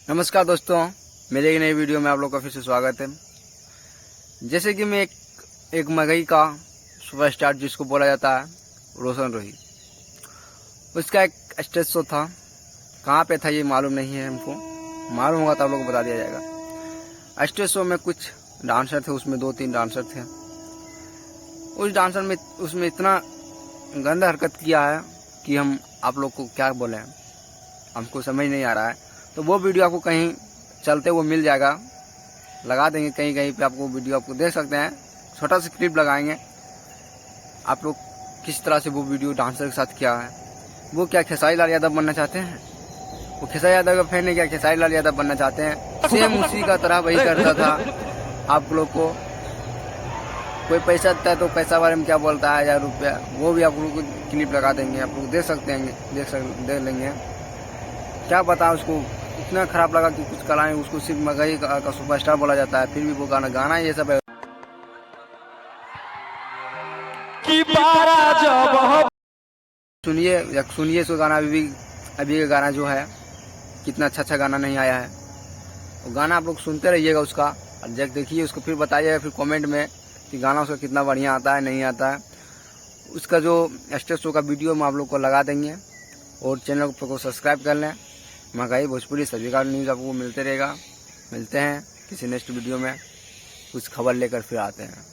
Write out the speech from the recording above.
नमस्कार दोस्तों, मेरे एक नई वीडियो में आप लोग का फिर से स्वागत है। जैसे कि मैं एक मगही का सुपरस्टार जिसको बोला जाता है रोशन रोही, उसका एक स्टेज शो था। कहाँ पे था ये मालूम नहीं है हमको, मालूम होगा तो आप लोग को बता दिया जाएगा। स्टेज शो में कुछ डांसर थे, उसमें 2-3 डांसर थे। उस डांसर में उसमें इतना गंदा हरकत किया है कि हम आप लोग को क्या बोले, हमको समझ नहीं आ रहा है। तो वो वीडियो आपको कहीं चलते हुए मिल जाएगा, लगा देंगे कहीं कहीं पे, आपको वीडियो आपको देख सकते हैं। छोटा सा क्लिप लगाएंगे, आप लोग किस तरह से वो वीडियो डांसर के साथ किया है। वो क्या खेसारी लाल यादव बनना चाहते हैं? वो खेसारी यादव का फैन है क्या? खेसारी लाल यादव बनना चाहते हैं? सेम उसी का तरह वही करता था। आप लोग को कोई पैसा देता है तो पैसा बारे में क्या बोलता है, 1000 रुपया, वो भी आप लोग को क्लिप लगा देंगे, आप लोग देख सकते हैं, देख लेंगे। क्या बताएं, उसको इतना खराब लगा कि कुछ कलाएं। उसको सिर्फ मगही का सुपरस्टार बोला जाता है, फिर भी वो गाना ये सब है कि सुनिए इसको गाना। अभी का गाना जो है कितना अच्छा गाना नहीं आया है। वो गाना आप लोग सुनते रहिएगा उसका, और देखिए उसको, फिर बताइएगा फिर कमेंट में कि गाना उसका कितना बढ़िया आता है नहीं आता है। उसका जो स्टेज शो का वीडियो हम आप लोग को लगा देंगे, और चैनल को सब्सक्राइब कर लें। मगही भोजपुरी सभी का न्यूज़ आपको मिलते रहेगा। मिलते हैं किसी नेक्स्ट वीडियो में, कुछ खबर लेकर फिर आते हैं।